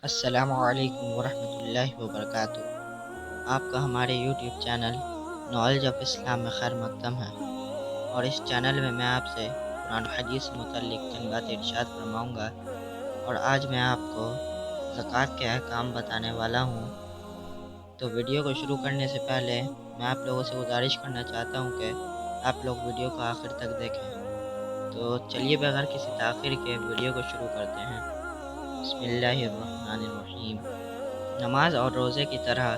السلام علیکم ورحمۃ اللہ وبرکاتہ۔ آپ کا ہمارے یوٹیوب چینل نالج آف اسلام میں خیر مقدم ہے، اور اس چینل میں آپ سے قرآن و حدیث سے متعلق چند باتیں ارشاد فرماؤں گا۔ اور آج میں آپ کو زکوٰۃ کے احکام بتانے والا ہوں۔ تو ویڈیو کو شروع کرنے سے پہلے میں آپ لوگوں سے گزارش کرنا چاہتا ہوں کہ آپ لوگ ویڈیو کو آخر تک دیکھیں۔ تو چلیے بغیر کسی تاخیر کے ویڈیو کو شروع کرتے ہیں۔ بسم اللہ الرحمن الرحیم۔ نماز اور روزے کی طرح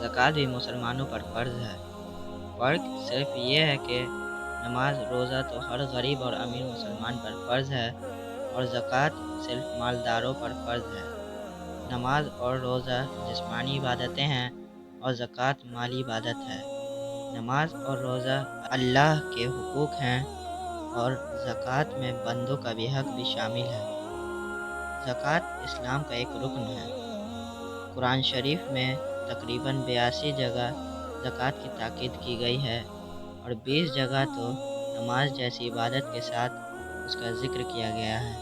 زکوٰۃ بھی مسلمانوں پر فرض ہے۔ فرق صرف یہ ہے کہ نماز روزہ تو ہر غریب اور امیر مسلمان پر فرض ہے، اور زکوٰۃ صرف مالداروں پر فرض ہے۔ نماز اور روزہ جسمانی عبادتیں ہیں، اور زکوٰۃ مالی عبادت ہے۔ نماز اور روزہ اللہ کے حقوق ہیں، اور زکوٰۃ میں بندوں کا بھی حق بھی شامل ہے۔ زکوٰۃ اسلام کا ایک رکن ہے۔ قرآن شریف میں تقریباً 82 جگہ زکوٰۃ کی تاکید کی گئی ہے، اور 20 جگہ تو نماز جیسی عبادت کے ساتھ اس کا ذکر کیا گیا ہے۔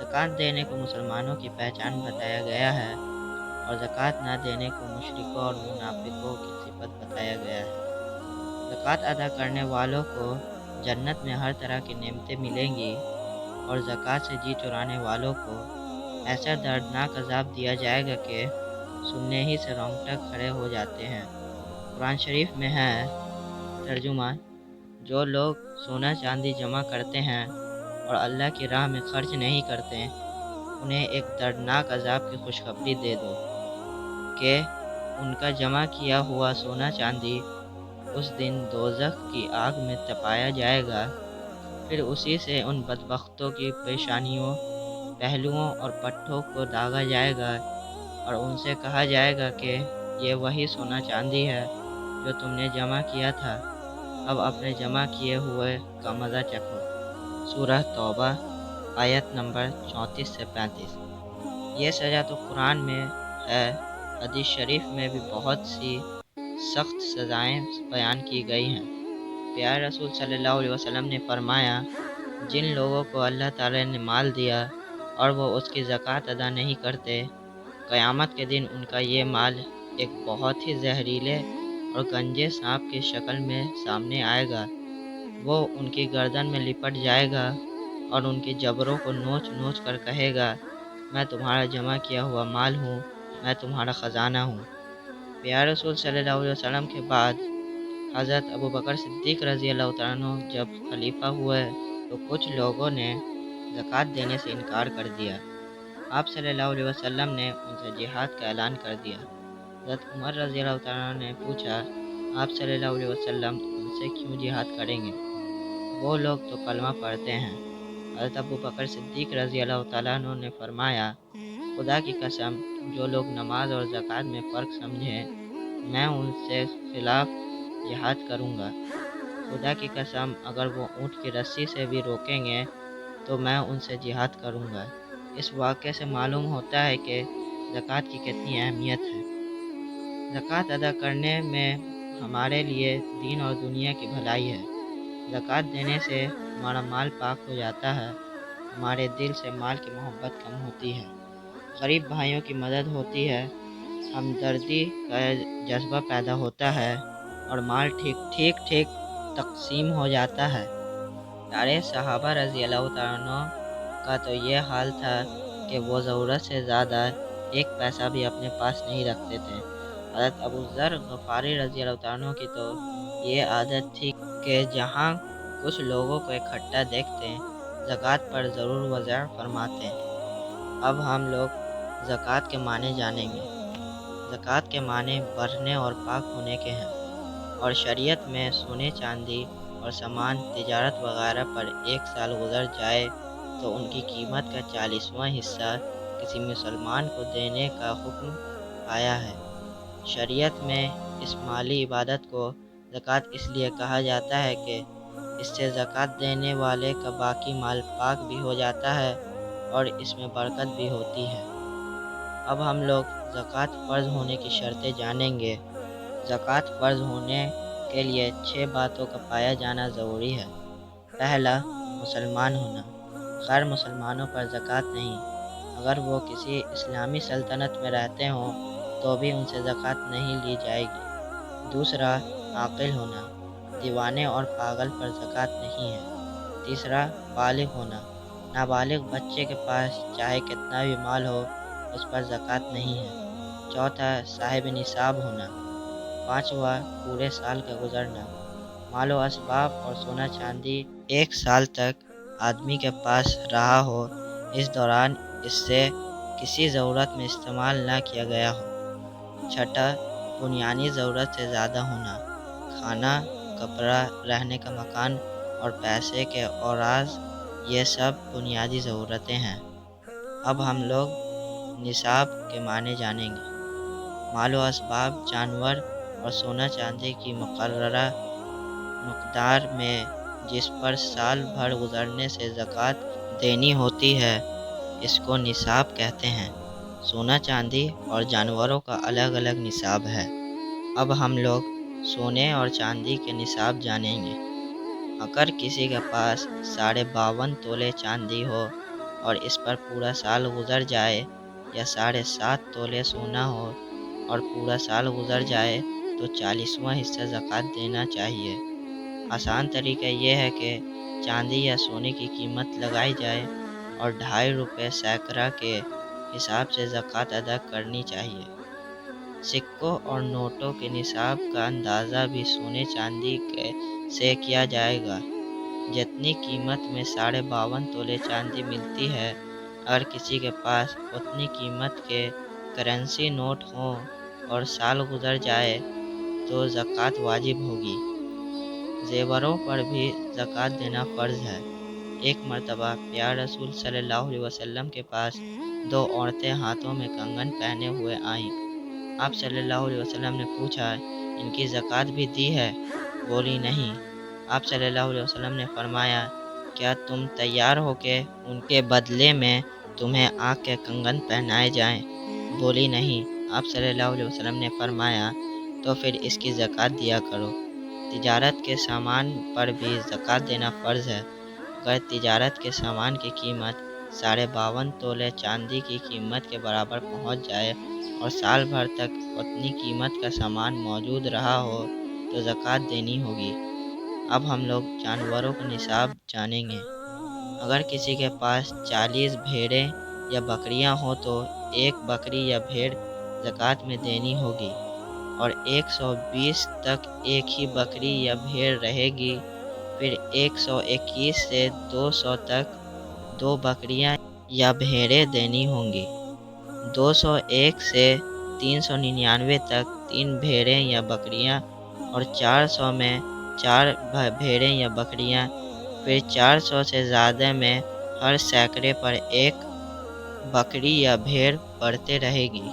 زکوٰۃ دینے کو مسلمانوں کی پہچان بتایا گیا ہے، اور زکوٰۃ نہ دینے کو مشرکوں اور منافقوں کی صفت بتایا گیا ہے۔ زکوٰۃ ادا کرنے والوں کو جنت میں ہر طرح کی نعمتیں ملیں گی، اور زکوٰۃ سے جی چرانے والوں کو ایسا دردناک عذاب دیا جائے گا کہ سننے ہی سے رونگٹے کھڑے ہو جاتے ہیں۔ قرآن شریف میں ہے ترجمہ: جو لوگ سونا چاندی جمع کرتے ہیں اور اللہ کی راہ میں خرچ نہیں کرتے، انہیں ایک دردناک عذاب کی خوشخبری دے دو کہ ان کا جمع کیا ہوا سونا چاندی اس دن دوزخ کی آگ میں تپایا جائے گا۔ پھر اسی سے ان بدبختوں کی پیشانیوں، پہلوؤں اور پٹھوں کو داغا جائے گا، اور ان سے کہا جائے گا کہ یہ وہی سونا چاندی ہے جو تم نے جمع کیا تھا، اب اپنے جمع کیے ہوئے کا مزہ چکھو۔ سورہ توبہ آیت نمبر 34 سے 35۔ یہ سزا تو قرآن میں ہے، حدیث شریف میں بھی بہت سی سخت سزائیں بیان کی گئی ہیں۔ پیارے رسول صلی اللہ علیہ وسلم نے فرمایا، جن لوگوں کو اللہ تعالی نے مال دیا اور وہ اس کی زکوٰۃ ادا نہیں کرتے، قیامت کے دن ان کا یہ مال ایک بہت ہی زہریلے اور گنجے سانپ کی شکل میں سامنے آئے گا۔ وہ ان کی گردن میں لپٹ جائے گا اور ان کی جبڑوں کو نوچ نوچ کر کہے گا، میں تمہارا جمع کیا ہوا مال ہوں، میں تمہارا خزانہ ہوں۔ پیارے رسول صلی اللہ علیہ وسلم کے بعد حضرت ابوبکر صدیق رضی اللہ تعالیٰ عنہ جب خلیفہ ہوئے تو کچھ لوگوں نے زکوٰۃ دینے سے انکار کر دیا۔ آپ صلی اللہ علیہ وسلم نے ان سے جہاد کا اعلان کر دیا۔ حضرت عمر رضی اللہ تعالیٰ عنہ نے پوچھا، آپ صلی اللہ علیہ وسلم ان سے کیوں جہاد کریں گے؟ وہ لوگ تو کلمہ پڑھتے ہیں۔ حضرت ابوبکر صدیق رضی اللہ تعالیٰ عنہ نے فرمایا، خدا کی قسم، جو لوگ نماز اور زکوٰۃ میں فرق سمجھیں، میں ان سے خلاف جہاد کروں گا۔ خدا کی قسم، اگر وہ اونٹ کی رسی سے بھی روکیں گے تو میں ان سے جہاد کروں گا۔ اس واقعے سے معلوم ہوتا ہے کہ زکوٰۃ کی کتنی اہمیت ہے۔ زکوٰۃ ادا کرنے میں ہمارے لیے دین اور دنیا کی بھلائی ہے۔ زکوٰۃ دینے سے ہمارا مال پاک ہو جاتا ہے، ہمارے دل سے مال کی محبت کم ہوتی ہے، غریب بھائیوں کی مدد ہوتی ہے، ہمدردی کا جذبہ پیدا ہوتا ہے، اور مال ٹھیک تقسیم ہو جاتا ہے۔ سارے صحابہ رضی اللہ تعالیٰ عنہ کا تو یہ حال تھا کہ وہ ضرورت سے زیادہ ایک پیسہ بھی اپنے پاس نہیں رکھتے تھے۔ حضرت ابوذر غفاری رضی اللہ تعالیٰ عنہ کی تو یہ عادت تھی کہ جہاں کچھ لوگوں کو اکٹھا دیکھتے، زکوٰۃ پر ضرور وضع فرماتے۔ اب ہم لوگ زکوٰۃ کے معنی جانیں گے۔ زکوٰۃ کے معنی بڑھنے اور پاک ہونے کے ہیں، اور شریعت میں سونے چاندی اور سامان تجارت وغیرہ پر 1 سال گزر جائے تو ان کی قیمت کا 40واں حصہ کسی مسلمان کو دینے کا حکم آیا ہے۔ شریعت میں اس مالی عبادت کو زکوٰۃ اس لیے کہا جاتا ہے کہ اس سے زکوٰۃ دینے والے کا باقی مال پاک بھی ہو جاتا ہے اور اس میں برکت بھی ہوتی ہے۔ اب ہم لوگ زکوٰۃ فرض ہونے کی شرطیں جانیں گے۔ زکوٰۃ فرض ہونے کے لیے 6 باتوں کا پایا جانا ضروری ہے۔ پہلا، مسلمان ہونا۔ غیر مسلمانوں پر زکوٰۃ نہیں۔ اگر وہ کسی اسلامی سلطنت میں رہتے ہوں تو بھی ان سے زکوٰۃ نہیں لی جائے گی۔ دوسرا، عاقل ہونا، دیوانے اور پاگل پر زکوٰۃ نہیں ہے۔ تیسرا، بالغ ہونا، نابالغ بچے کے پاس چاہے کتنا بھی مال ہو اس پر زکوٰۃ نہیں ہے۔ چوتھا، صاحب نصاب ہونا۔ پانچواں، پورے سال کا گزرنا، مال و اسباب اور سونا چاندی 1 سال تک آدمی کے پاس رہا ہو، اس دوران اس سے کسی ضرورت میں استعمال نہ کیا گیا ہو۔ چھٹا، بنیادی ضرورت سے زیادہ ہونا، کھانا، کپڑا، رہنے کا مکان اور پیسے کے اوراق، یہ سب بنیادی ضرورتیں ہیں۔ اب ہم لوگ نصاب کے معنی جانیں گے۔ مال و اسباب، جانور اور سونا چاندی کی مقررہ مقدار میں جس پر سال بھر گزرنے سے زکوٰۃ دینی ہوتی ہے اس کو نصاب کہتے ہیں۔ سونا چاندی اور جانوروں کا الگ الگ نصاب ہے۔ اب ہم لوگ سونے اور چاندی کے نصاب جانیں گے۔ اگر کسی کے پاس 52.5 تولے چاندی ہو اور اس پر پورا سال گزر جائے، یا 7.5 تولے سونا ہو اور پورا سال گزر جائے تو 40واں حصہ زکوٰۃ دینا چاہیے۔ آسان طریقہ یہ ہے کہ چاندی یا سونے کی قیمت لگائی جائے اور 2.5 روپے سیکڑا کے حساب سے زکوٰۃ ادا کرنی چاہیے۔ سکوں اور نوٹوں کے نصاب کا اندازہ بھی سونے چاندی سے کیا جائے گا۔ جتنی قیمت میں 52.5 تولے چاندی ملتی ہے، اگر کسی کے پاس اتنی قیمت کے کرنسی نوٹ ہوں اور سال گزر جائے تو زکوٰۃ واجب ہوگی۔ زیوروں پر بھی زکوٰۃ دینا فرض ہے۔ ایک مرتبہ پیارے رسول صلی اللہ علیہ وسلم کے پاس 2 عورتیں ہاتھوں میں کنگن پہنے ہوئے آئیں۔ آپ صلی اللہ علیہ وسلم نے پوچھا، ان کی زکوٰۃ بھی دی ہے؟ بولی نہیں۔ آپ صلی اللہ علیہ وسلم نے فرمایا، کیا تم تیار ہو کہ ان کے بدلے میں تمہیں آنکھ کے کنگن پہنائے جائیں؟ بولی نہیں۔ آپ صلی اللہ علیہ وسلم نے فرمایا، تو پھر اس کی زکوٰۃ دیا کرو۔ تجارت کے سامان پر بھی زکوٰۃ دینا فرض ہے۔ اگر تجارت کے سامان کی قیمت 52.5 تولے چاندی کی قیمت کے برابر پہنچ جائے اور سال بھر تک اتنی قیمت کا سامان موجود رہا ہو تو زکوٰۃ دینی ہوگی۔ اب ہم لوگ جانوروں کا نصاب جانیں گے۔ اگر کسی کے پاس 40 بھیڑیں یا بکریاں ہوں تو 1 بکری یا بھیڑ زکوٰۃ میں دینی ہوگی، اور 120 تک ایک ہی بکری یا بھیڑ رہے گی۔ پھر 121 سے 200 تک 2 بکریاں یا بھیڑیں دینی ہوں گی۔ 201 سے 399 تک 3 بھیڑیں یا بکریاں، اور 400 میں 4 بھیڑیں یا بکریاں۔ پھر 400 سے زیادہ میں ہر سینکڑے پر 1 بکری یا بھیڑ بڑھتے رہے گی۔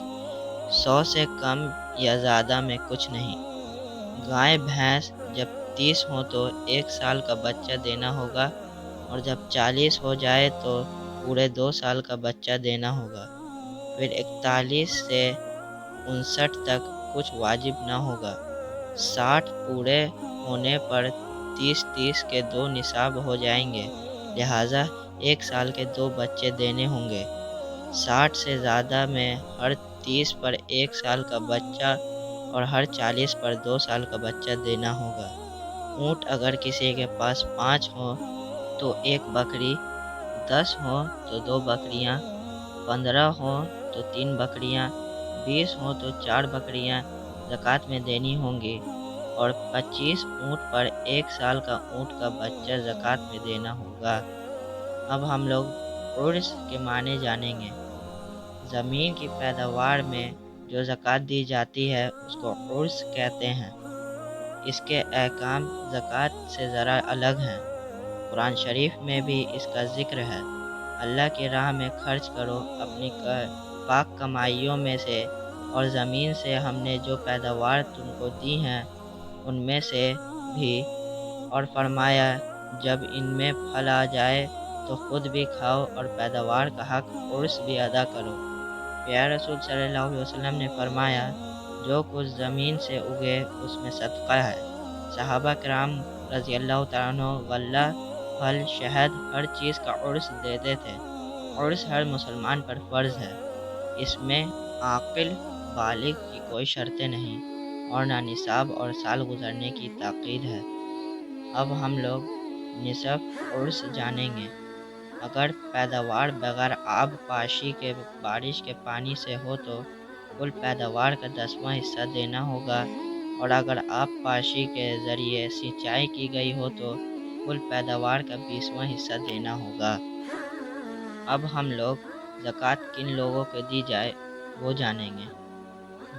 100 سے کم یا زیادہ میں کچھ نہیں۔ گائے بھینس جب 30 ہوں تو 1 سال کا بچہ دینا ہوگا، اور جب 40 ہو جائے تو پورے 2 سال کا بچہ دینا ہوگا۔ پھر 41 سے 59 تک کچھ واجب نہ ہوگا۔ 60 پورے ہونے پر 30 کے 2 نصاب ہو جائیں گے، لہٰذا 1 سال کے 2 بچے دینے ہوں گے۔ 60 سے زیادہ میں ہر 30 پر 1 سال کا بچہ اور ہر 40 پر 2 سال کا بچہ دینا ہوگا۔ اونٹ اگر کسی کے پاس 5 ہوں تو 1 بکری، 10 ہوں تو 2 بکریاں، 15 ہوں تو 3 بکریاں، 20 ہوں تو 4 بکریاں زکوٰۃ میں دینی ہوں گی، اور 25 اونٹ پر 1 سال کا اونٹ کا بچہ زکوٰۃ میں دینا ہوگا۔ اب ہم لوگ عرض کے معنی جانیں گے۔ زمین کی پیداوار میں جو زکوٰۃ دی جاتی ہے اس کو عرض کہتے ہیں۔ اس کے احکام زکوٰۃ سے ذرا الگ ہیں۔ قرآن شریف میں بھی اس کا ذکر ہے۔ اللہ کی راہ میں خرچ کرو اپنی پاک کمائیوں میں سے، اور زمین سے ہم نے جو پیداوار تم کو دی ہیں ان میں سے بھی، اور فرمایا جب ان میں پھل آ جائے تو خود بھی کھاؤ اور پیداوار کا حق عرض بھی ادا کرو۔ پیارے رسول صلی اللہ علیہ وسلم نے فرمایا، جو کچھ زمین سے اگے اس میں صدقہ ہے۔ صحابہ کرام رضی اللہ تعالیٰ عنہ غلہ، پھل، شہد، ہر چیز کا عرض دیتے تھے۔ عرس ہر مسلمان پر فرض ہے۔ اس میں عاقل بالغ کی کوئی شرطیں نہیں اور نہ نصاب اور سال گزرنے کی تاکید ہے۔ اب ہم لوگ نصف عرس جانیں گے۔ اگر پیداوار بغیر آب پاشی کے بارش کے پانی سے ہو تو کل پیداوار کا 10واں حصہ دینا ہوگا، اور اگر آب پاشی کے ذریعے سینچائی کی گئی ہو تو کل پیداوار کا 20واں حصہ دینا ہوگا۔ اب ہم لوگ زکوٰۃ کن لوگوں کو دی جائے وہ جانیں گے۔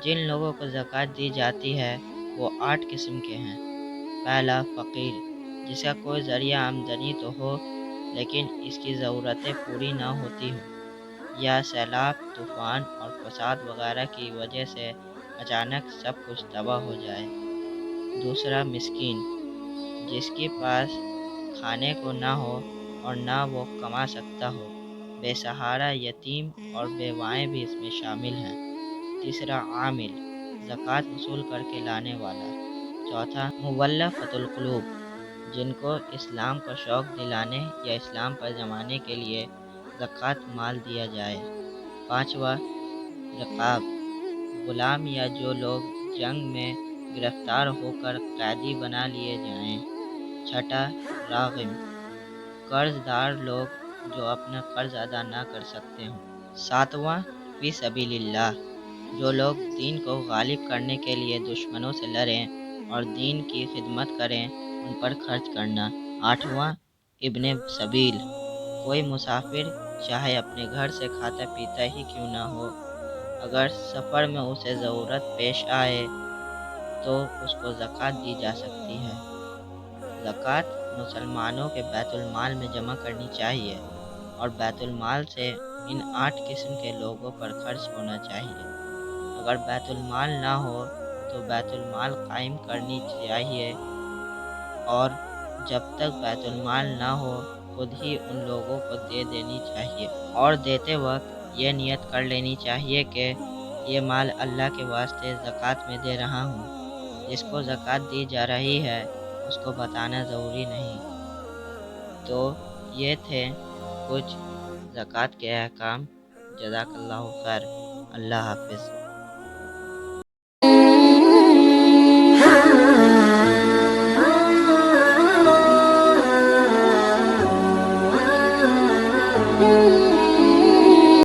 جن لوگوں کو زکوٰۃ دی جاتی ہے وہ 8 قسم کے ہیں۔ پہلا، فقیر، جس کا کوئی ذریعہ آمدنی تو ہو لیکن اس کی ضرورتیں پوری نہ ہوتی ہوں، یا سیلاب، طوفان اور فساد وغیرہ کی وجہ سے اچانک سب کچھ تباہ ہو جائے۔ دوسرا، مسکین، جس کے پاس کھانے کو نہ ہو اور نہ وہ کما سکتا ہو۔ بے سہارا، یتیم اور بیوائیں بھی اس میں شامل ہیں۔ تیسرا، عامل، زکوٰۃ وصول کر کے لانے والا۔ چوتھا، مولفۃ القلوب، جن کو اسلام کا شوق دلانے یا اسلام پر جمانے کے لیے زکوٰۃ مال دیا جائے۔ پانچواں، رقاب، غلام یا جو لوگ جنگ میں گرفتار ہو کر قیدی بنا لیے جائیں۔ چھٹا، راغم، قرض دار لوگ جو اپنا قرض ادا نہ کر سکتے ہوں۔ ساتواں، فی سبیل اللہ، جو لوگ دین کو غالب کرنے کے لیے دشمنوں سے لڑیں اور دین کی خدمت کریں، ان پر خرچ کرنا۔ آٹھواں، ابن سبیل، کوئی مسافر چاہے اپنے گھر سے کھاتا پیتا ہی کیوں نہ ہو، اگر سفر میں اسے ضرورت پیش آئے تو اس کو زکوٰۃ دی جا سکتی ہے۔ زکوٰۃ مسلمانوں کے بیت المال میں جمع کرنی چاہیے اور بیت المال سے ان 8 قسم کے لوگوں پر خرچ ہونا چاہیے۔ اگر بیت المال نہ ہو تو بیت المال قائم کرنی چاہیے، اور جب تک بیت المال نہ ہو خود ہی ان لوگوں کو دے دینی چاہیے، اور دیتے وقت یہ نیت کر لینی چاہیے کہ یہ مال اللہ کے واسطے زکوٰۃ میں دے رہا ہوں۔ جس کو زکوٰۃ دی جا رہی ہے اس کو بتانا ضروری نہیں۔ تو یہ تھے کچھ زکوٰۃ کے احکام۔ جزاک اللہ خیر۔ اللہ حافظ۔